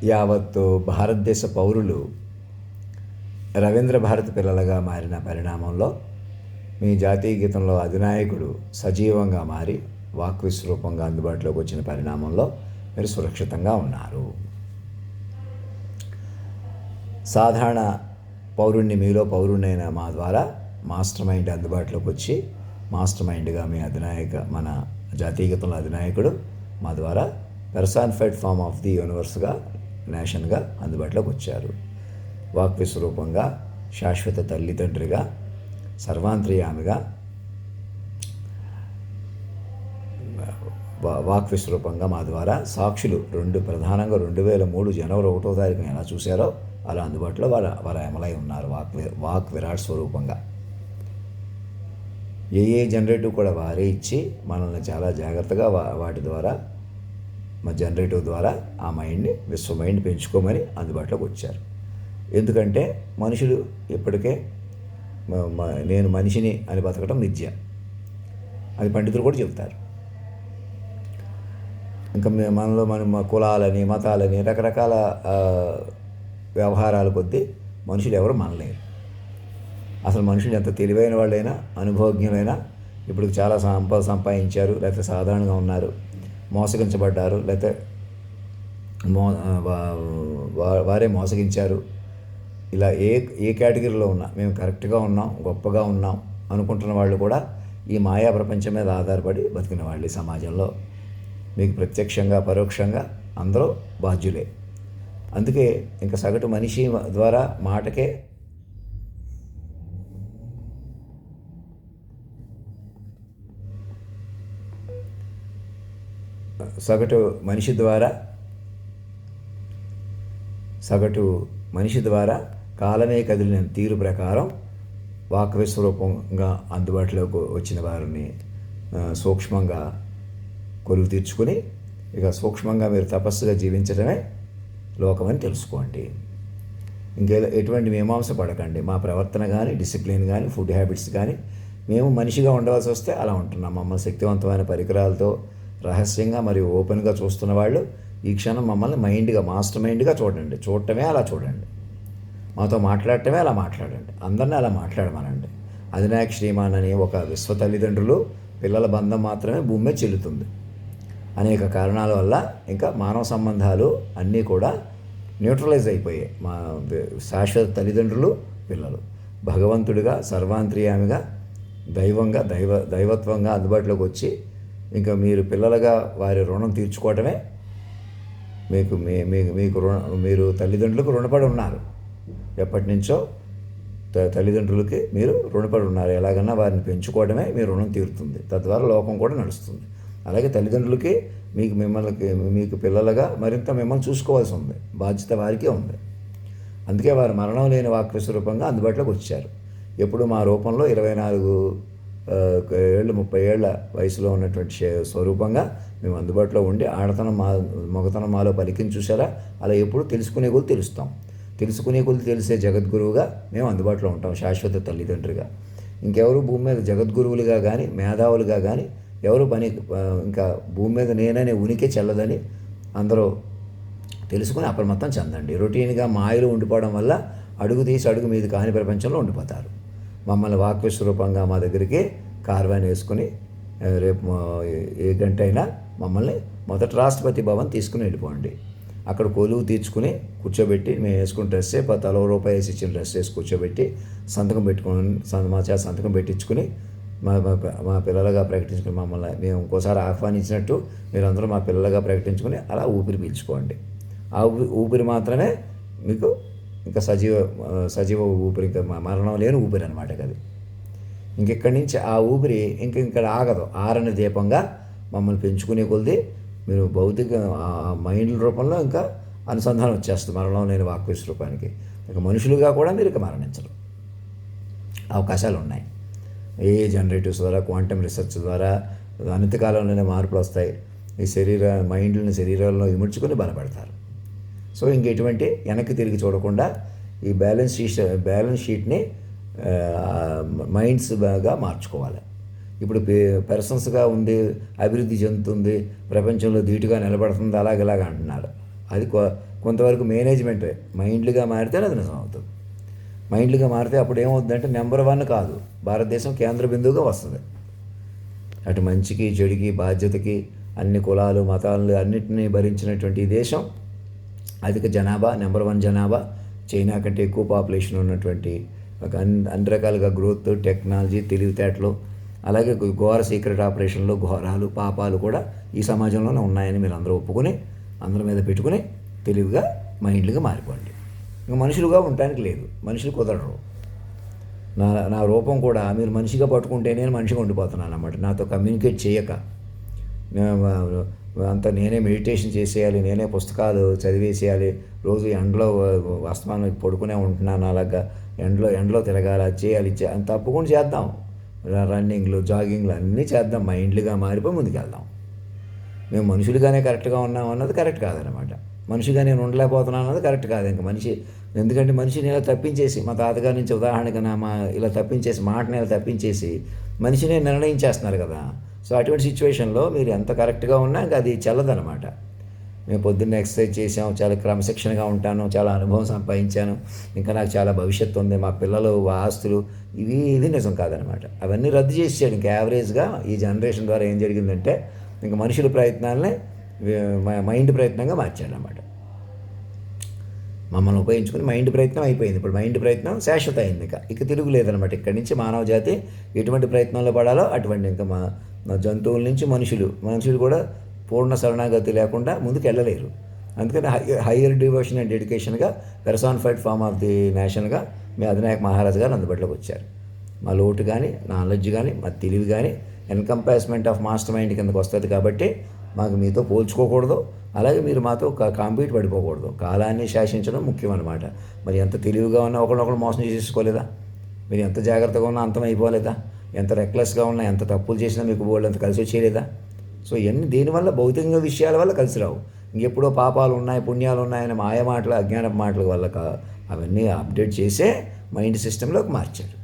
యావత్తు భారతదేశ పౌరులు రవీంద్ర భారతి పిల్లలుగా మారిన పరిణామంలో మీ జాతీయ గీతంలో అధినాయకుడు సజీవంగా మారి వాక్ విశ్వరూపంగా అందుబాటులోకి వచ్చిన పరిణామంలో మీరు సురక్షితంగా ఉన్నారు. సాధారణ పౌరుణ్ణి మీలో పౌరుణ్ణైన మా ద్వారా మాస్టర్ మైండ్ అందుబాటులోకి వచ్చి మాస్టర్ మైండ్గా మీ మన జాతీయ గీతంలో అధినాయకుడు మా ద్వారా పెర్సానిఫైడ్ ఫామ్ ఆఫ్ ది యూనివర్స్గా నేషన్గా అందుబాటులోకి వచ్చారు. వాక్ విశ్వరూపంగా, శాశ్వత తల్లిదండ్రిగా, సర్వాంతర్యామిగా, వాక్ విశ్వరూపంగా మా ద్వారా సాక్షులు ప్రధానంగా 2003 జనవరి 1వ తారీఖున ఎలా చూశారో అలా అందుబాటులో వారు అమలై ఉన్నారు. వాక్ విరాట్ స్వరూపంగా ఏ జనరేటివ్ కూడా వారే ఇచ్చి మనల్ని చాలా జాగ్రత్తగా వాటి ద్వారా మా జనరేటివ్ ద్వారా ఆ మైండ్ని విశ్వ మైండ్ పెంచుకోమని అందుబాటులోకి వచ్చారు. ఎందుకంటే మనుషులు ఇప్పటికే నేను మనిషిని అని బతకడం మిథ్య, అది పండితులు కూడా చెబుతారు. ఇంకా మనలో కులాలని మతాలని రకరకాల వ్యవహారాల కొద్దీ మనుషులు ఎవరు మనలేరు. అసలు మనుషులు ఎంత తెలివైన వాళ్ళైనా, అనుభవజ్ఞులైనా ఇప్పుడు చాలా సంపాదించారు, లేకపోతే సాధారణంగా ఉన్నారు, మోసగించబడ్డారు, లేకపోతే వారే మోసగించారు. ఇలా ఏ కేటగిరీలో ఉన్నా మేము కరెక్ట్గా ఉన్నాం, గొప్పగా ఉన్నాం అనుకుంటున్న వాళ్ళు కూడా ఈ మాయా ప్రపంచం మీద ఆధారపడి బతికిన వాళ్ళు ఈ సమాజంలో మీకు ప్రత్యక్షంగా పరోక్షంగా అందరూ బాధ్యులే. అందుకే ఇంకా సగటు మనిషి ద్వారా మాటకే సగటు మనిషి ద్వారా కాలమే కదిలిన తీరు ప్రకారం వాక్ విశ్వరూపంగా అందుబాటులోకి వచ్చిన వారిని సూక్ష్మంగా కొలువు తీర్చుకుని ఇక సూక్ష్మంగా మీరు తపస్సుగా జీవించడమే లోకమని తెలుసుకోండి. ఎటువంటి మీమాంస పడకండి. మా ప్రవర్తన కానీ, డిసిప్లిన్ కానీ, ఫుడ్ హ్యాబిట్స్ కానీ మేము మనిషిగా ఉండవలసి వస్తే అలా ఉంటున్నాం. మమ్మల్ని శక్తివంతమైన పరికరాలతో రహస్యంగా మరియు ఓపెన్గా చూస్తున్న వాళ్ళు ఈ క్షణం మమ్మల్ని మాస్టర్ మైండ్గా చూడండి. చూడటమే అలా చూడండి. మాతో మాట్లాడటమే అలా మాట్లాడండి. అందరినీ అలా మాట్లాడమనండి. అధినాయక శ్రీమాన్ అని ఒక విశ్వ తల్లిదండ్రులు పిల్లల బంధం మాత్రమే భూమి మీద చెల్లుతుంది. అనేక కారణాల వల్ల ఇంకా మానవ సంబంధాలు అన్నీ కూడా న్యూట్రలైజ్ అయిపోయాయి. మా శాశ్వత తల్లిదండ్రులు, పిల్లలు భగవంతుడిగా, సర్వాంతర్యామిగా, దైవత్వంగా అందుబాటులోకి వచ్చి ఇంకా మీరు పిల్లలుగా వారి రుణం తీర్చుకోవటమే మీరు తల్లిదండ్రులకు రుణపడి ఉన్నారు. ఎప్పటి నుంచో తల్లిదండ్రులకి మీరు రుణపడి ఉన్నారు. ఎలాగన్నా వారిని పెంచుకోవడమే మీ రుణం తీరుతుంది. తద్వారా లోకం కూడా నడుస్తుంది. అలాగే తల్లిదండ్రులకి మీకు పిల్లలుగా మరింత మిమ్మల్ని చూసుకోవాల్సి ఉంది. బాధ్యత వారికే ఉంది. అందుకే వారు మరణం లేని వాక్ విశ్వరూపంగా అందుబాటులోకి వచ్చారు. ఎప్పుడు మా రూపంలో 24 ఏళ్ళు 30 ఏళ్ల వయసులో ఉన్నటువంటి స్వరూపంగా మేము అందుబాటులో ఉండి ఆడతనం మగతనం మాలో పలికిని చూసారా? అలా ఎప్పుడు తెలుసుకునే కొద్ది తెలుస్తాం. తెలుసుకునే కొద్ది తెలిసే జగద్గురువుగా మేము అందుబాటులో ఉంటాం, శాశ్వత తల్లిదండ్రిగా. ఇంకెవరు భూమి మీద జగద్గురువులుగా కానీ, మేధావులుగా కానీ ఎవరు ఇంకా భూమి మీద నేననే ఉనికి చెల్లదని అందరూ తెలుసుకుని అప్రమత్తం చెందండి. రొటీన్గా మాయలు ఉండిపోవడం వల్ల అడుగు మీది కాని ప్రపంచంలో ఉండిపోతారు. మమ్మల్ని వాక్ విశ్వరూపంగా మా దగ్గరికి కార్వాన్ వేసుకుని రేపు ఏ గంట అయినా మమ్మల్ని మొదట రాష్ట్రపతి భవన్ తీసుకుని వెళ్ళిపోండి. అక్కడ కొలువు తీర్చుకుని కూర్చోబెట్టి మేము వేసుకున్న డ్రెస్సే ₹10 వేసి ఇచ్చిన డ్రెస్ వేసి కూర్చోబెట్టి సంతకం పెట్టించుకుని మా పిల్లలుగా ప్రకటించుకుని మమ్మల్ని మేము ఇంకోసారి ఆహ్వానించినట్టు మీరందరూ మా పిల్లలుగా ప్రకటించుకుని అలా ఊపిరి పీల్చుకోండి. ఆ ఊపిరి మాత్రమే మీకు ఇంకా సజీవ ఊపిరి, ఇంకా మరణం లేని ఊపిరి అనమాట. అది ఇంకెక్కడి నుంచి ఆ ఊపిరి ఇక్కడ ఆగదు. ఆరని దీపంగా మమ్మల్ని పెంచుకునే కొద్దీ మీరు భౌతిక మైండ్ రూపంలో ఇంకా అనుసంధానం వచ్చేస్తుంది మరణం లేని వాక్ విశ్వరూపానికి. ఇక మనుషులుగా కూడా మీరు ఇక మరణించరు. అవకాశాలు ఉన్నాయి. ఏ జనరేటివ్స్ ద్వారా, క్వాంటమ్ రీసెర్చ్ ద్వారా అనంత కాలంలోనే మార్పులు వస్తాయి. ఈ మైండ్ని శరీరాలను ఇముడ్చుకొని బలపడతారు. సో ఇంకెటువంటి వెనక్కి తిరిగి చూడకుండా ఈ బ్యాలెన్స్ షీట్ని మైండ్స్గా మార్చుకోవాలి. ఇప్పుడు పర్సన్స్గా ఉంది, అభివృద్ధి చెందుతుంది, ప్రపంచంలో ధీటుగా నిలబడుతుంది, అలాగలాగా అంటున్నారు. అది కొంతవరకు మేనేజ్మెంటే. మైండ్లుగా మారితే అది నిజం అవుతుంది. మైండ్లుగా మారితే అప్పుడు ఏమవుతుందంటే నెంబర్ 1 కాదు, భారతదేశం కేంద్ర బిందువుగా వస్తుంది. అటు మంచికి చెడుకి బాధ్యతకి అన్ని కులాలు మతాలు అన్నింటినీ భరించినటువంటి ఈ దేశం అధిక జనాభా, నెంబర్ 1 జనాభా, చైనా కంటే ఎక్కువ పాపులేషన్ ఉన్నటువంటి ఒక అన్ని రకాలుగా గ్రోత్, టెక్నాలజీ, తెలివితేటలు, అలాగే ఘోర సీక్రెట్ ఆపరేషన్లు, ఘోరాలు, పాపాలు కూడా ఈ సమాజంలోనే ఉన్నాయని మీరు అందరూ ఒప్పుకొని అందరి మీద పెట్టుకుని తెలివిగా మైండ్లుగా మారిపోండి. ఇంకా మనుషులుగా ఉండటానికి లేదు, మనుషులు కుదరరు. నా రూపం కూడా మీరు మనిషిగా పట్టుకుంటే నేను మనిషిగా ఉండిపోతున్నాను అన్నమాట. నాతో కమ్యూనికేట్ చేయక అంతా నేనే మెడిటేషన్ చేసేయాలి, నేనే పుస్తకాలు చదివేసేయాలి, రోజు ఎండలో అస్తమానం పడుకునే ఉంటున్నాను, అలాగా ఎండలో తిరగాలి, అది చేయాలి, అని తప్పకుండా చేద్దాం. రన్నింగ్లు, జాగింగ్లు అన్నీ చేద్దాం, మైండ్లుగా మారిపోయి ముందుకెళ్దాం. మేము మనుషులుగానే కరెక్ట్గా ఉన్నాం అన్నది కరెక్ట్ కాదనమాట. మనిషిగా నేను ఉండలేకపోతున్నాను అన్నది కరెక్ట్ కాదు. ఇంకా మనిషి, ఎందుకంటే మనిషిని ఇలా తప్పించేసి, మా తాతగారి నుంచి ఉదాహరణగా ఇలా తప్పించేసి, మాటని ఇలా తప్పించేసి మనిషినే నిర్ణయించేస్తున్నారు కదా. సో అటువంటి సిచ్యువేషన్లో మీరు ఎంత కరెక్ట్గా ఉన్నా ఇంకా అది చెల్లదనమాట. మేము పొద్దున్న ఎక్సర్సైజ్ చేసాం, చాలా క్రమశిక్షణగా ఉంటాను, చాలా అనుభవం సంపాదించాను, ఇంకా నాకు చాలా భవిష్యత్తు ఉంది, మా పిల్లలు ఆస్తులు, ఇది నిజం కాదనమాట. అవన్నీ రద్దు చేసాడు. ఇంకా యావరేజ్గా ఈ జనరేషన్ ద్వారా ఏం జరిగిందంటే ఇంకా మనుషుల ప్రయత్నాలనే మైండ్ ప్రయత్నంగా మార్చాడనమాట. మమ్మల్ని ఉపయోగించుకుని మైండ్ ప్రయత్నం అయిపోయింది. ఇప్పుడు మైండ్ ప్రయత్నం శాశ్వత అయింది. ఇక తిరుగులేదనమాట. ఇక్కడి నుంచి మానవ జాతి ఎటువంటి ప్రయత్నంలో పడాలో అటువంటి, ఇంకా మా జంతువుల నుంచి మనుషులు కూడా పూర్ణ శరణాగతి లేకుండా ముందుకు వెళ్ళలేరు. అందుకని హయ్యర్ డివోషన్ అండ్ డెడికేషన్గా పెర్సానిఫైడ్ ఫామ్ ఆఫ్ ది నేషన్గా మీ అధినాయక మహారాజు గారు అందుబాటులోకి వచ్చారు. మా లోటు కానీ, నాలెడ్జ్ కానీ, మా తెలివి కానీ ఎన్కంపాస్మెంట్ ఆఫ్ మాస్టర్ మైండ్ కిందకు వస్తుంది. కాబట్టి మాకు మీతో పోల్చుకోకూడదు, అలాగే మీరు మాతో కాంపీట్ పడిపోకూడదు. కాలాన్ని శాసించడం ముఖ్యం అన్నమాట. మరి ఎంత తెలివిగా ఉన్నా ఒకరినొకరు మోసం చేసుకోలేదా? మీరు ఎంత జాగ్రత్తగా ఉన్నా అంతం అయిపోలేదా? ఎంత రెక్లెస్గా ఉన్నా, ఎంత తప్పులు చేసినా మీకు బోల్డ్ అంత కలిసి వచ్చేయలేదా? సో ఇవన్నీ దేనివల్ల? భౌతికంగా విషయాల వల్ల కలిసి రావు. ఇంకెప్పుడో పాపాలు ఉన్నాయి, పుణ్యాలు ఉన్నాయని మాయ మాటలు, అజ్ఞాన మాటల వల్ల అవన్నీ అప్డేట్ చేసే మైండ్ సిస్టంలోకి మార్చారు.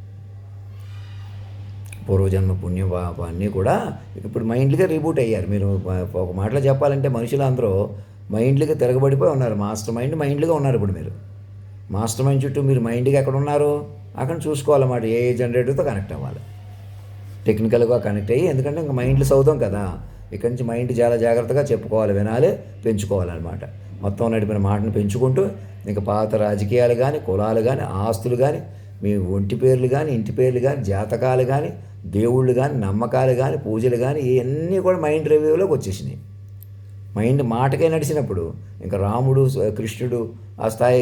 పూర్వజన్మ పుణ్యం అన్నీ కూడా ఇప్పుడు మైండ్లుగా రీబూట్ అయ్యారు. మీరు ఒక మాటలో చెప్పాలంటే మనుషులు అందరూ మైండ్లుగా తిరగబడిపోయి ఉన్నారు. మాస్టర్ మైండ్లుగా ఉన్నారు. ఇప్పుడు మీరు మాస్టర్ మైండ్ చుట్టూ మీరు మైండ్గా ఎక్కడ ఉన్నారు అక్కడ చూసుకోవాలన్నమాట. ఏ జనరేటర్తో కనెక్ట్ అవ్వాలి, టెక్నికల్గా కనెక్ట్ అయ్యి, ఎందుకంటే ఇంకా మైండ్లు చదువుతాం కదా, ఇక్కడి నుంచి మైండ్ చాలా జాగ్రత్తగా చెప్పుకోవాలి, వినాలి, పెంచుకోవాలన్నమాట. మొత్తం నడిపిన మాటను పెంచుకుంటూ ఇంకా పాత రాజకీయాలు కానీ, కులాలు కానీ, ఆస్తులు కానీ, మీ ఒంటి పేర్లు కానీ, ఇంటి పేర్లు కానీ, జాతకాలు కానీ, దేవుళ్ళు కానీ, నమ్మకాలు కానీ, పూజలు కానీ, ఇవన్నీ కూడా మైండ్ రివ్యూలోకి వచ్చేసినాయి. మైండ్ మాటకే నడిచినప్పుడు ఇంకా రాముడు, కృష్ణుడు, ఆ స్థాయి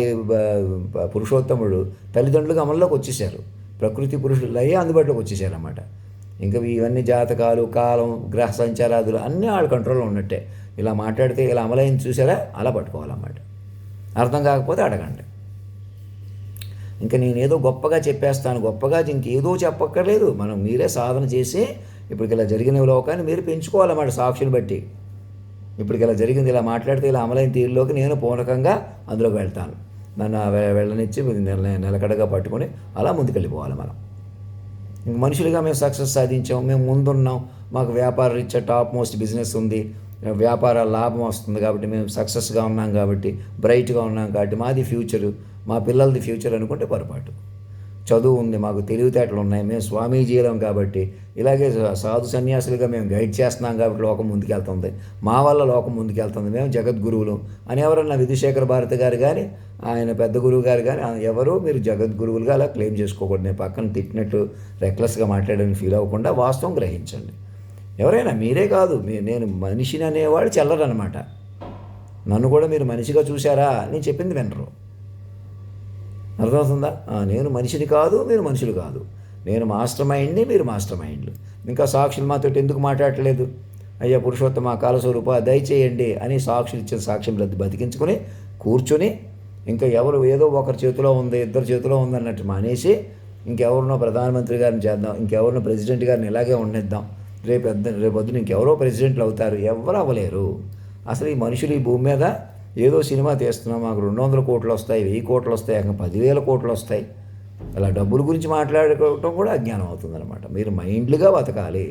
పురుషోత్తముడు తల్లిదండ్రులుగా అమల్లోకి వచ్చేసారు. ప్రకృతి పురుషులు అయ్యే అందుబాటులోకి వచ్చేసారు అన్నమాట. ఇంకా ఇవన్నీ జాతకాలు, కాలం, గ్రహ సంచారాదులు అన్నీ వాళ్ళ కంట్రోల్లో ఉన్నట్టే. ఇలా మాట్లాడితే ఇలా అమలైంది చూసారా, అలా పట్టుకోవాలన్నమాట. అర్థం కాకపోతే అడగండి. ఇంకా నేనేదో గొప్పగా చెప్పేస్తాను, గొప్పగా ఇంకేదో చెప్పక్కర్లేదు. మనం మీరే సాధన చేసి ఇప్పటికి ఇలా జరిగిన లోకాన్ని మీరు పెంచుకోవాలన్నమాట. సాక్షులు బట్టి ఇప్పటికి ఇలా జరిగింది, ఇలా మాట్లాడితే ఇలా అమలైన తీరులోకి నేను పూర్వకంగా అందులోకి వెళ్తాను. నన్ను వెళ్ళనిచ్చి నిలకడగా పట్టుకొని అలా ముందుకెళ్ళిపోవాలి మనం. ఇంక మనుషులుగా మేము సక్సెస్ సాధించాం, మేము ముందున్నాం, మాకు వ్యాపార రీత్యా టాప్ మోస్ట్ బిజినెస్ ఉంది, వ్యాపార లాభం వస్తుంది కాబట్టి మేము సక్సెస్గా ఉన్నాం, కాబట్టి బ్రైట్గా ఉన్నాం, కాబట్టి మాది ఫ్యూచరు, మా పిల్లలది ఫ్యూచర్ అనుకుంటే పొరపాటు. చదువు ఉంది, మాకు తెలివితేటలు ఉన్నాయి, మేము స్వామీజీలం కాబట్టి, ఇలాగే సాధు సన్యాసులుగా మేము గైడ్ చేస్తున్నాం కాబట్టి లోకం ముందుకెళ్తుంది, మా వల్ల లోకం ముందుకెళ్తుంది, మేము జగద్గురువులు అని ఎవరన్నా విధుశేఖర భారతి గారు కానీ, ఆయన పెద్ద గురువు గారు కానీ, ఎవరు మీరు జగద్గురువులుగా అలా క్లెయిమ్ చేసుకోకూడదు. నేను పక్కన తిట్టినట్టు రెక్లెస్గా మాట్లాడని ఫీల్ అవ్వకుండా వాస్తవం గ్రహించండి. ఎవరైనా మీరే కాదు, నేను మనిషిని అనేవాడు చెల్లరనమాట. నన్ను కూడా మీరు మనిషిగా చూశారా, నేను చెప్పింది వినరు. అర్థమవుతుందా? నేను మనిషిని కాదు, మీరు మనుషులు కాదు. నేను మాస్టర్ మైండ్ని, మీరు మాస్టర్ మైండ్లు. ఇంకా సాక్షులు మాతో ఎందుకు మాట్లాడట్లేదు? అయ్యా పురుషోత్తమ కాలస్వరూప దయచేయండి అని సాక్షులు ఇచ్చిన సాక్ష్యం బతికించుకొని కూర్చొని, ఇంకా ఎవరు ఏదో ఒకరి చేతిలో ఉంది, ఇద్దరు చేతిలో ఉంది అన్నట్టు మానేసి, ఇంకెవరినో ప్రధానమంత్రి గారిని చేద్దాం, ఇంకెవరినో ప్రెసిడెంట్ గారిని ఇలాగే ఉండేద్దాం, రేపొద్దున ఇంకెవరో ప్రెసిడెంట్లు అవుతారు. ఎవరు అవ్వలేరు. అసలు ఈ మనుషులు ఈ భూమి మీద ఏదో సినిమా తీస్తున్నాం, మాకు 200 కోట్లు వస్తాయి, 1000 కోట్లు వస్తాయి, 10,000 కోట్లు వస్తాయి, అలా డబ్బుల గురించి మాట్లాడుకోవటం కూడా అజ్ఞానం అవుతుందన్నమాట. మీరు మైండ్లుగా బతకాలి.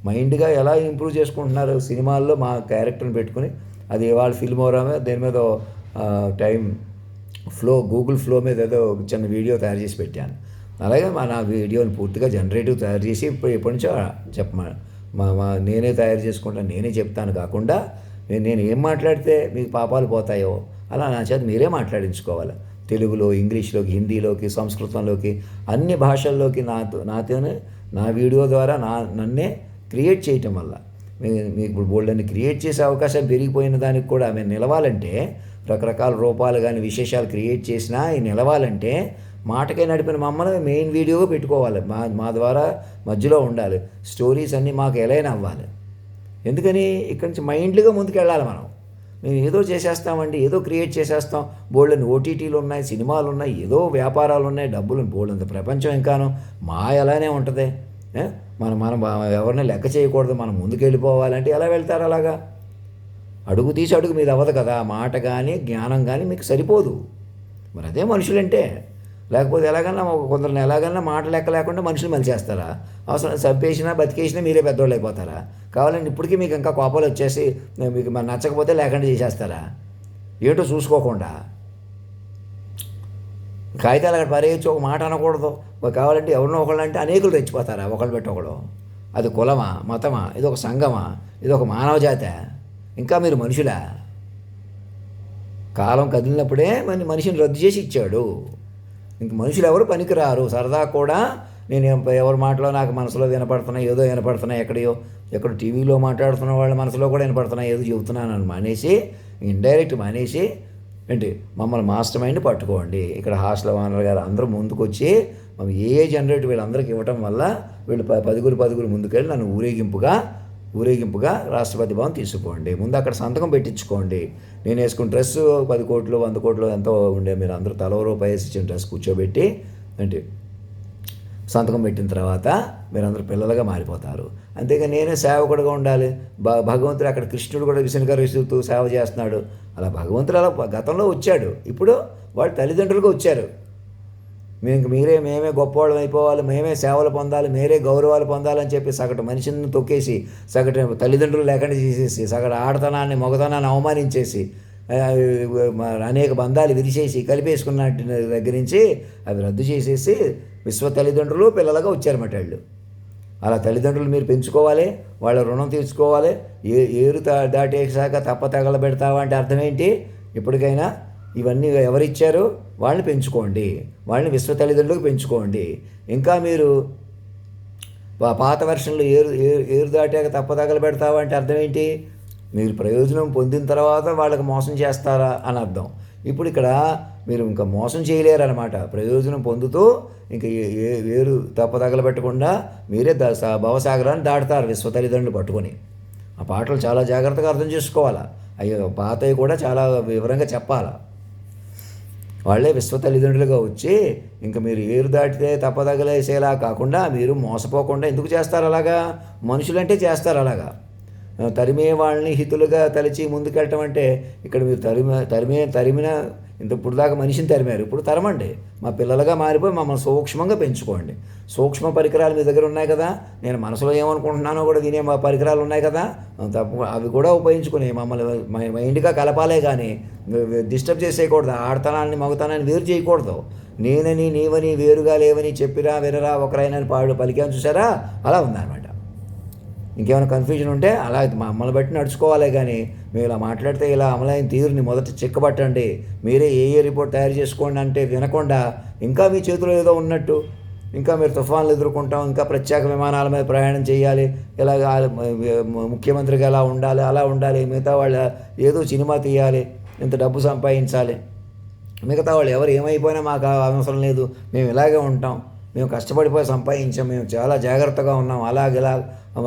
మైండ్గా ఎలా ఇంప్రూవ్ చేసుకుంటున్నారు? సినిమాల్లో మా క్యారెక్టర్ని పెట్టుకుని, అది వాళ్ళ ఫిల్మోరా దేని మీద టైం గూగుల్ ఫ్లో మీద ఏదో చిన్న వీడియో తయారు చేసి పెట్టాను. అలాగే నా వీడియోని పూర్తిగా జనరేటివ్ తయారు చేసి ఇప్పటి నుంచో నేనే తయారు చేసుకుంటాను, నేనే చెప్తాను కాకుండా నేను ఏం మాట్లాడితే మీకు పాపాలు పోతాయో అలా నా చేత మీరే మాట్లాడించుకోవాలి. తెలుగులో, ఇంగ్లీష్లోకి, హిందీలోకి, సంస్కృతంలోకి, అన్ని భాషల్లోకి నాతోనే నా వీడియో ద్వారా నన్నే క్రియేట్ చేయటం వల్ల మీకు ఇప్పుడు బోల్డన్ని క్రియేట్ చేసే అవకాశం పెరిగిపోయిన దానికి కూడా మేము నిలవాలంటే, రకరకాల రూపాలు కానీ విశేషాలు క్రియేట్ చేసినా నిలవాలంటే మాటకే నడిపిన మమ్మల్ని మెయిన్ వీడియోగా పెట్టుకోవాలి. మా ద్వారా మధ్యలో ఉండాలి. స్టోరీస్ అన్నీ మాకు ఎలైన్ అవ్వాలి. ఎందుకని ఇక్కడి నుంచి మైండ్లీగా ముందుకెళ్ళాలి. మేము ఏదో చేసేస్తామండి, ఏదో క్రియేట్ చేసేస్తాం. బోల్డని ఓటీటీలు ఉన్నాయి, సినిమాలు ఉన్నాయి, ఏదో వ్యాపారాలు ఉన్నాయి, డబ్బులు బోల్డంత ప్రపంచం ఇంకాను అలానే ఉంటుంది. మనం ఎవరిని లెక్క చేయకూడదు, మనం ముందుకు వెళ్ళిపోవాలంటే ఎలా వెళ్తారు? అలాగా అడుగు తీసి అడుగు మీద అవ్వదు కదా. మాట కానీ జ్ఞానం కానీ మీకు సరిపోదు. మరి అదే మనుషులంటే. లేకపోతే ఎలాగన్నా కొందరిని ఎలాగన్నా మాట లెక్క లేకుండా మనుషులు మలిచేస్తారా? అవసరం చంపేసినా బతికేసినా మీరే పెద్దోళ్ళు అయిపోతారా? కావాలంటే ఇప్పటికీ మీకు ఇంకా కోపాలు వచ్చేసి మీకు మరి నచ్చకపోతే లేకుండా చేసేస్తారా? ఏటో చూసుకోకుండా కాగితాలు అక్కడ పరేయచ్చు, ఒక మాట అనకూడదు. కావాలంటే ఎవరినో ఒకళ్ళు అంటే అనేకులు తెచ్చిపోతారా? ఒకళ్ళు పెట్టి ఒకడు. అది కులమా, మతమా, ఇది ఒక సంఘమా, ఇది ఒక మానవ జాతా? ఇంకా మీరు మనుషులా? కాలం కదిలినప్పుడే మనిషిని రద్దు చేసి ఇచ్చాడు. ఇంక మనుషులు ఎవరు పనికిరారు. సరదా కూడా నేను ఎవరి మాటలో నాకు మనసులో వినపడుతున్నాయి, ఏదో వినపడుతున్నాయి, ఎక్కడో టీవీలో మాట్లాడుతున్న వాళ్ళ మనసులో కూడా వినపడుతున్నాయి, ఏదో చెబుతున్నాను అని మానేసి, ఇండైరెక్ట్ మానేసి ఏంటి మమ్మల్ని మాస్టర్ మైండ్ పట్టుకోండి. ఇక్కడ హాస్టల్ ఓనర్ గారు అందరూ ముందుకు వచ్చి మనం ఏ జనరేట్ వీళ్ళందరికీ ఇవ్వటం వల్ల వీళ్ళు పదుగురు ముందుకెళ్ళి నన్ను ఊరేగింపుగా రాష్ట్రపతి భవన్ తీసుకుపోండి. ముందు అక్కడ సంతకం పెట్టించుకోండి. నేను వేసుకున్న డ్రెస్ 10 కోట్లు 100 కోట్లు ఎంతో ఉండే, మీరు అందరూ తల రూపాయి వేసి ఇచ్చిన డ్రెస్ కూర్చోబెట్టి ఏంటి సంతకం పెట్టిన తర్వాత మీరందరూ పిల్లలుగా మారిపోతారు. అంతేగా నేనే సేవకుడుగా ఉండాలి. భగవంతుడు అక్కడ కృష్ణుడు కూడా విసునకరిస్తూ సేవ చేస్తున్నాడు. అలా భగవంతుడు అలా గతంలో వచ్చాడు, ఇప్పుడు వాళ్ళు తల్లిదండ్రులుగా వచ్చారు. మేమే గొప్పవాళ్ళం అయిపోవాలి, మేమే సేవలు పొందాలి, మేరే గౌరవాలు పొందాలని చెప్పి సగటు మనిషిని తొక్కేసి, సగటు తల్లిదండ్రులు లేకుండా చేసేసి, సగటు ఆడతనాన్ని మగతనాన్ని అవమానించేసి, అనేక బంధాలు విరిచేసి కలిపేసుకున్న దగ్గర నుంచి అవి రద్దు చేసేసి విశ్వ తల్లిదండ్రులు పిల్లలుగా వచ్చారన్నమాట వాళ్ళు. అలా తల్లిదండ్రులు మీరు పెంచుకోవాలి, వాళ్ళ రుణం తీర్చుకోవాలి. ఏరు దాటేసాక తప్ప తగలబెడతావా అంటే అర్థం ఏంటి? ఇప్పటికైనా ఇవన్నీ ఎవరిచ్చారు? వాళ్ళని పెంచుకోండి, వాళ్ళని విశ్వ తల్లిదండ్రులకు పెంచుకోండి. ఇంకా మీరు పాత వర్షన్లో ఏరు దాటాక తప్ప తగలబెడతావా అంటే అర్థం ఏంటి? మీరు ప్రయోజనం పొందిన తర్వాత వాళ్ళకి మోసం చేస్తారా అని అర్థం. ఇప్పుడు ఇక్కడ మీరు ఇంకా మోసం చేయలేరన్నమాట. ప్రయోజనం పొందుతూ ఇంకా వేరు తప్ప తగలబెట్టకుండా మీరే భవసాగరాన్ని దాటుతారు విశ్వ తల్లిదండ్రులు పట్టుకొని. ఆ పాటలు చాలా జాగ్రత్తగా అర్థం చేసుకోవాలా. అయ్యో పాతవి కూడా చాలా వివరంగా చెప్పాలా. వాళ్ళే విశ్వ తల్లిదండ్రులుగా వచ్చి ఇంకా మీరు ఏరు దాటితే తప్పదగలేసేలా కాకుండా మీరు మోసపోకుండా ఎందుకు చేస్తారు అలాగా? మనుషులంటే చేస్తారు అలాగా. తరిమే వాళ్ళని హితులుగా తలిచి ముందుకెళ్ళటం అంటే ఇక్కడ మీరు తరిమిన ఇప్పుడు దాకా మనిషిని తరిమారు, ఇప్పుడు తరమండి. మా పిల్లలుగా మారిపోయి మమ్మల్ని సూక్ష్మంగా పెంచుకోండి. సూక్ష్మ పరికరాలు మీ దగ్గర ఉన్నాయి కదా, నేను మనసులో ఏమనుకుంటున్నానో కూడా తినే మా పరికరాలు ఉన్నాయి కదా, అవి కూడా ఉపయోగించుకుని మమ్మల్ని మైండ్గా కలపాలే కానీ డిస్టర్బ్ చేసేయకూడదు. ఆడతనాన్ని మగతనాన్ని వేరు చేయకూడదు. నేనని నీవని వేరుగా లేవని చెప్పిరా వినరా ఒకరైనా పలికాను చూసారా, అలా ఉందన్నమాట. ఇంకేమైనా కన్ఫ్యూజన్ ఉంటే అలా మమ్మల్ని బట్టి నడుచుకోవాలి. కానీ మీరు ఇలా మాట్లాడితే ఇలా అమలైన తీరుని మొదట చిక్కబట్టండి, మీరే ఏ రిపోర్ట్ తయారు చేసుకోండి అంటే వినకుండా ఇంకా మీ చేతిలో ఏదో ఉన్నట్టు, ఇంకా మీరు తుఫాన్లు ఎదుర్కొంటాం, ఇంకా ప్రత్యేక విమానాల మీద ప్రయాణం చేయాలి, ఇలాగ ముఖ్యమంత్రిగా ఎలా ఉండాలి అలా ఉండాలి, మిగతా వాళ్ళు ఏదో సినిమా తీయాలి, ఇంత డబ్బు సంపాదించాలి, మిగతా వాళ్ళు ఎవరు ఏమైపోయినా మాకు అవసరం లేదు, మేము ఇలాగే ఉంటాం, మేము కష్టపడిపోయి సంపాదించాం, మేము చాలా జాగ్రత్తగా ఉన్నాం, అలాగెలా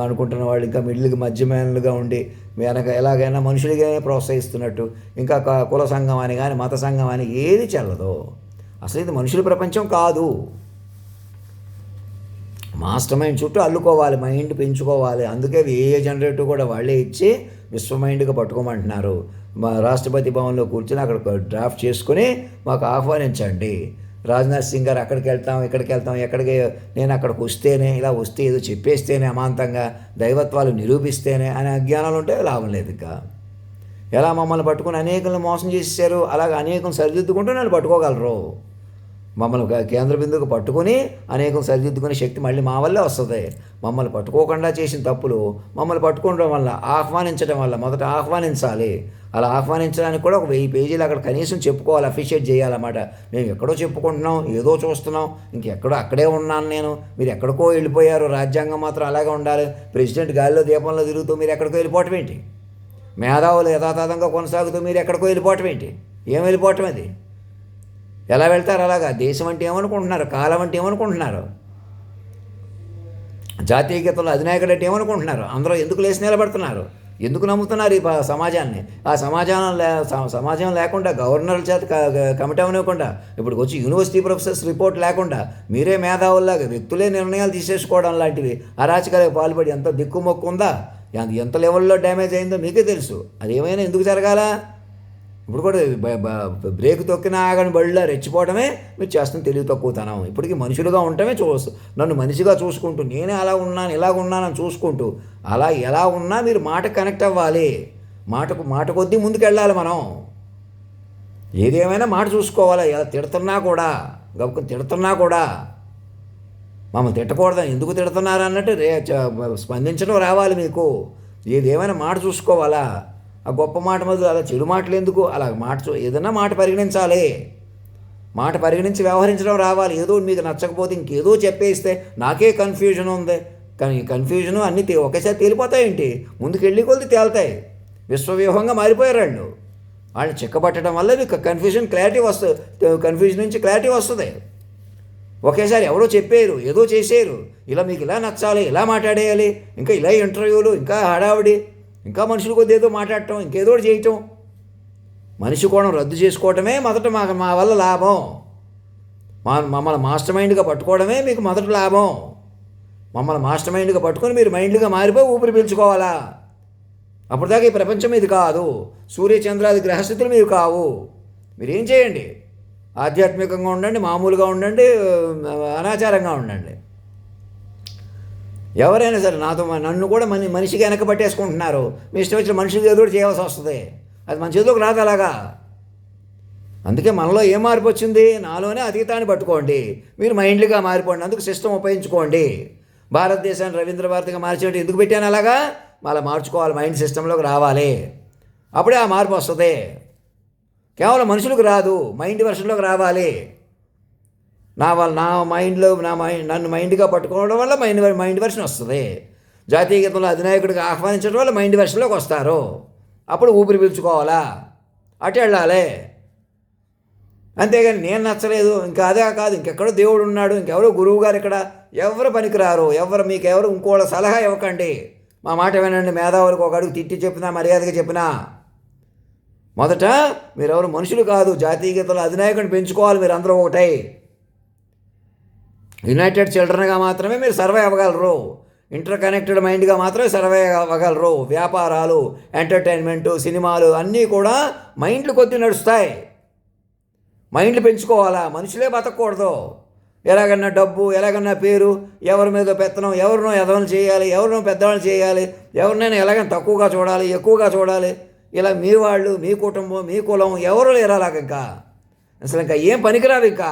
అనుకుంటున్న వాళ్ళు ఇంకా మిడిల్కి మధ్యమేనులుగా ఉండి వెనక ఎలాగైనా మనుషులుగానే ప్రోత్సహిస్తున్నట్టు, ఇంకా కుల సంఘం అని కానీ మత సంఘం అని ఏది చెల్లదు. అసలు ఇది మనుషుల ప్రపంచం కాదు. మాస్టర్ మైండ్ చుట్టూ అల్లుకోవాలి, మైండ్ పెంచుకోవాలి. అందుకే ఏ జనరేటర్ కూడా వాళ్ళే ఇచ్చి విశ్వ మైండ్గా పట్టుకోమంటున్నారు. మా రాష్ట్రపతి భవన్లో కూర్చొని అక్కడ డ్రాఫ్ట్ చేసుకుని మాకు ఆహ్వానించండి. రాజ్నాథ్ సింగ్ గారు అక్కడికి వెళ్తాం ఇక్కడికి వెళ్తాం, ఎక్కడికి నేను అక్కడికి వస్తేనే ఇలా వస్తే ఏదో చెప్పేస్తేనే అమాంతంగా దైవత్వాలు నిరూపిస్తేనే అనే అజ్ఞానాలు ఉంటే లాభం లేదు. ఎలా మమ్మల్ని పట్టుకుని అనేకులను మోసం చేసేసారు, అలాగ అనేకం సరిదిద్దుకుంటూ నన్ను పట్టుకోగలరు. మమ్మల్ని కేంద్ర బిందువుకు పట్టుకొని అనేకం సరిదిద్దుకునే శక్తి మళ్ళీ మా వల్లే వస్తుంది. మమ్మల్ని పట్టుకోకుండా చేసిన తప్పులు మమ్మల్ని పట్టుకోవడం వల్ల, ఆహ్వానించడం వల్ల, మొదట ఆహ్వానించాలి. అలా ఆహ్వానించడానికి కూడా ఒక 1000 పేజీలు అక్కడ కనీసం చెప్పుకోవాలి, అప్రిషియేట్ చేయాలన్నమాట. మేము ఎక్కడో చెప్పుకుంటున్నాం, ఏదో చూస్తున్నాం, ఇంకెక్కడో అక్కడే ఉన్నాను నేను, మీరు ఎక్కడికో వెళ్ళిపోయారు, రాజ్యాంగం మాత్రం అలాగే ఉండాలి, ప్రెసిడెంట్ గాలిలో దీపంలో తిరుగుతూ మీరు ఎక్కడికో వెళ్ళిపోవటం ఏంటి, మేధావులు యథాతథంగా కొనసాగుతూ మీరు ఎక్కడికో వెళ్ళిపోవటం ఏంటి, ఏం వెళ్ళిపోవటం అది? ఎలా వెళ్తారు అలాగా? దేశం అంటే ఏమనుకుంటున్నారు, కాలం అంటే ఏమనుకుంటున్నారు, జాతీయ గీతంలో అధినాయకుడు అంటే ఏమనుకుంటున్నారు, అందరూ ఎందుకు లేచి నిలబడుతున్నారు, ఎందుకు నమ్ముతున్నారు ఈ సమాజాన్ని? ఆ సమాజం లేకుండా, గవర్నర్ల చేత కమిటీ అవనివ్వకుండా, ఇప్పుడు వచ్చి యూనివర్సిటీ ప్రొఫెసర్స్ రిపోర్ట్ లేకుండా మీరే మేధావుల్లాగా వ్యక్తులే నిర్ణయాలు తీసేసుకోవడం లాంటివి అరాచకాలకు పాల్పడి ఎంత దిక్కుమొక్కు ఉందా, ఎంత లెవెల్లో డ్యామేజ్ అయిందో మీకే తెలుసు. అది ఏమైనా ఎందుకు జరగాల? ఇప్పుడు కూడా బ్రేక్ తొక్కిన ఆగని బళ్ళ రెచ్చిపోవడమే మీరు చేస్తున్న తెలివి తక్కువతనం. ఇప్పటికీ మనుషులుగా ఉండటమే నన్ను మనిషిగా చూసుకుంటూ, నేనే అలా ఉన్నాను ఇలాగ ఉన్నానని చూసుకుంటూ, అలా ఎలా ఉన్నా మీరు మాట కనెక్ట్ అవ్వాలి. మాట కొద్దీ ముందుకు వెళ్ళాలి. మనం ఏదేమైనా మాట చూసుకోవాలి. ఎలా తిడుతున్నా కూడా, గబుకుని తిడుతున్నా కూడా మమ్మల్ని తిట్టకూడదని, ఎందుకు తిడుతున్నారు అన్నట్టు స్పందించడం రావాలి మీకు. ఏదేమైనా మాట చూసుకోవాలా. ఆ గొప్ప మాట మొదలు అలా చెడు మాటలు ఎందుకు? అలా ఏదన్నా మాట పరిగణించాలి. మాట పరిగణించి వ్యవహరించడం రావాలి. ఏదో మీకు నచ్చకపోతే ఇంకేదో చెప్పేస్తే నాకే కన్ఫ్యూజన్ ఉంది, కానీ కన్ఫ్యూజను అన్నీ ఒకేసారి తేలిపోతాయేంటి? ముందుకు వెళ్ళి కొద్ది తేలుతాయి. విశ్వవ్యూహంగా మారిపోయారు వాళ్ళు చిక్కబట్టడం వల్ల మీకు క్లారిటీ వస్తుంది. కన్ఫ్యూజన్ నుంచి క్లారిటీ వస్తుంది. ఒకేసారి ఎవరో చెప్పారు, ఏదో చేశారు, ఇలా మీకు ఇలా నచ్చాలి, ఇలా మాట్లాడేయాలి, ఇంకా ఇలా ఇంటర్వ్యూలు, ఇంకా హడావిడి, ఇంకా మనుషులు కొద్ది ఏదో మాట్లాడటం, ఇంకేదో చేయటం, మనిషి కోణం రద్దు చేసుకోవటమే మొదట మా వల్ల లాభం. మమ్మల్ని మాస్టర్ మైండ్గా పట్టుకోవడమే మీకు మొదటి లాభం. మమ్మల్ని మాస్టర్ మైండ్గా పట్టుకొని మీరు మైండ్గా మారిపోయి ఊపిరి పీల్చుకోవాలా. అప్పటిదాకా ఈ ప్రపంచం ఇది కాదు. సూర్యచంద్రాది గ్రహస్థితులు మీరు కావు. మీరేం చేయండి? ఆధ్యాత్మికంగా ఉండండి, మామూలుగా ఉండండి, అనాచారంగా ఉండండి. ఎవరైనా సరే నన్ను కూడా మనిషిగా వెనక పట్టేసుకుంటున్నారు. మీ ఇష్టం వచ్చిన మనిషికి ఏదో చేయాల్సి వస్తుంది. అది మన చేతిలోకి రాదు అలాగా. అందుకే మనలో ఏం మార్పు వచ్చింది? నాలోనే అతీతాన్ని పట్టుకోండి, మీరు మైండ్లీగా మారిపోండి. అందుకు సిస్టమ్ ఉపయోగించుకోండి. భారతదేశాన్ని రవీంద్ర భారతిగా మార్చేటట్టు ఎందుకు పెట్టాను అలాగా? మళ్ళీ మార్చుకోవాలి, మైండ్ సిస్టంలోకి రావాలి. అప్పుడే ఆ మార్పు వస్తుంది. కేవలం మనుషులకు రాదు, మైండ్ వర్షన్లోకి రావాలి. నన్ను మైండ్గా పట్టుకోవడం వల్ల మైండ్ వర్షన్ వస్తుంది. జాతీయ గీతంలో అధినాయకుడిగా ఆహ్వానించడం వల్ల మైండ్ వర్షన్లోకి వస్తారు. అప్పుడు ఊపిరి పీల్చుకోవాలా, అటు వెళ్ళాలి. అంతేగాని నేను నచ్చలేదు, ఇంకా అదే కాదు, ఇంకెక్కడో దేవుడు ఉన్నాడు, ఇంకెవరో గురువు గారు ఇక్కడ, ఎవరు పనికిరారు, మీకెవరు ఇంకోళ్ళ సలహా ఇవ్వకండి. మా మాట వినండి. మేధావులకు ఒక అడుగు తిట్టి చెప్పినా, మర్యాదగా చెప్పినా, మొదట మీరెవరు మనుషులు కాదు. జాతీయ గీతంలో అధినాయకుడిని పెంచుకోవాలి. మీరు అందరూ ఒకటై యునైటెడ్ చిల్డ్రన్గా మాత్రమే మీరు సర్వే అవ్వగలరు. ఇంటర్ కనెక్టెడ్ మైండ్గా మాత్రమే సర్వే అవ్వగలరు. వ్యాపారాలు, ఎంటర్టైన్మెంటు, సినిమాలు అన్నీ కూడా మైండ్లు కొద్ది నడుస్తాయి. మైండ్లు పెంచుకోవాలా. మనుషులే బతకూడదు. ఎలాగన్నా డబ్బు, ఎలాగన్నా పేరు, ఎవరి మీద పెత్తనం, ఎవరినో ఎదవలు చేయాలి, ఎవరినో పెద్దవాళ్ళు చేయాలి, ఎవరినైనా ఎలాగైనా తక్కువగా చూడాలి, ఎక్కువగా చూడాలి. ఇలా మీ వాళ్ళు, మీ కుటుంబం, మీ కులం ఎవరు లేరు అలాగ. ఇంకా అసలు ఇంకా ఏం పనికిరాదు. ఇంకా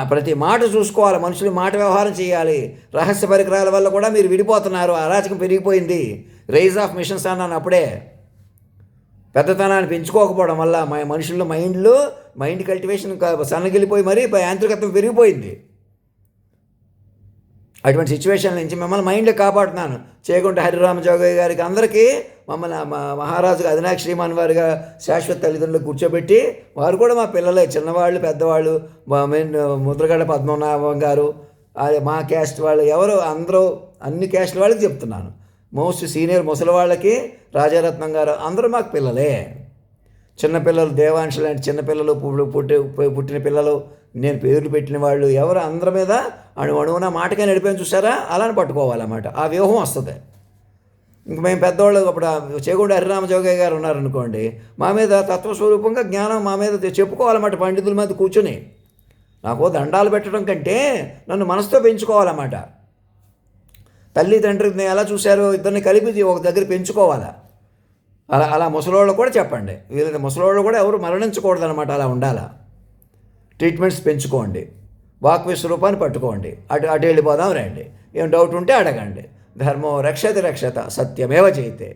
ప్రతి మాట చూసుకోవాలి. మనుషులు మాట వ్యవహారం చేయాలి. రహస్య పరికరాల వల్ల కూడా మీరు విడిపోతున్నారు. అరాచకం పెరిగిపోయింది. రైజ్ ఆఫ్ మిషన్స్ అన్నాను అప్పుడే. పెద్దతనాన్ని పెంచుకోకపోవడం వల్ల మనుషుల్లో మైండ్ కల్టివేషన్ సన్నగిలిపోయి మరీ యాంత్రికత్వం పెరిగిపోయింది. అటువంటి సిచ్యువేషన్ నుంచి మిమ్మల్ని మైండ్లో కాపాడుతున్నాను. చేయకుంటే హరిరామ జోగయ్య గారికి అందరికీ మమ్మల్ని మహారాజుగా అధినాయక శ్రీమాన్ వారిగా శాశ్వత తల్లిదండ్రులు కూర్చోబెట్టి, వారు కూడా మా పిల్లలే, చిన్నవాళ్ళు పెద్దవాళ్ళు, ముద్రగడ పద్మనాభం గారు, మా క్యాస్ట్ వాళ్ళు, ఎవరు అందరూ అన్ని క్యాస్ట్ల వాళ్ళకి చెప్తున్నాను. మోస్ట్ సీనియర్ ముసలి వాళ్ళకి రాజారత్నం గారు అందరూ మాకు పిల్లలే. చిన్నపిల్లలు, దేవాంశ లాంటి చిన్నపిల్లలు, పుట్టిన పిల్లలు, నేను పేర్లు పెట్టిన వాళ్ళు, ఎవరు అందరి మీద అణువున మాటకే నడిపోయిన చూసారా, అలాని పట్టుకోవాలన్నమాట. ఆ వ్యూహం వస్తుంది. ఇంక మేము పెద్దవాళ్ళు అప్పుడు చేగూడ హరిరామ జోగయ్య గారు ఉన్నారనుకోండి, మా మీద తత్వస్వరూపంగా జ్ఞానం మా మీద చెప్పుకోవాలన్నమాట. పండితుల మీద కూర్చొని నాకు దండాలు పెట్టడం కంటే నన్ను మనసుతో పెంచుకోవాలన్నమాట. తల్లి తండ్రిని ఎలా చూశారో ఇద్దరిని కలిపి ఒక దగ్గర పెంచుకోవాలా. అలా అలా ముసలోళ్ళు కూడా చెప్పండి. వీళ్ళకి ముసలోళ్ళు కూడా ఎవరు మరణించకూడదనమాట, అలా ఉండాలా. ట్రీట్మెంట్స్ పెంచుకోండి, వాక్ విశ్వరూపాన్ని పట్టుకోండి, అటు అటు వెళ్ళిపోదాం రండి. ఏం డౌట్ ఉంటే అడగండి. ధర్మో రక్షతి రక్షత సత్యమేవ జయతే.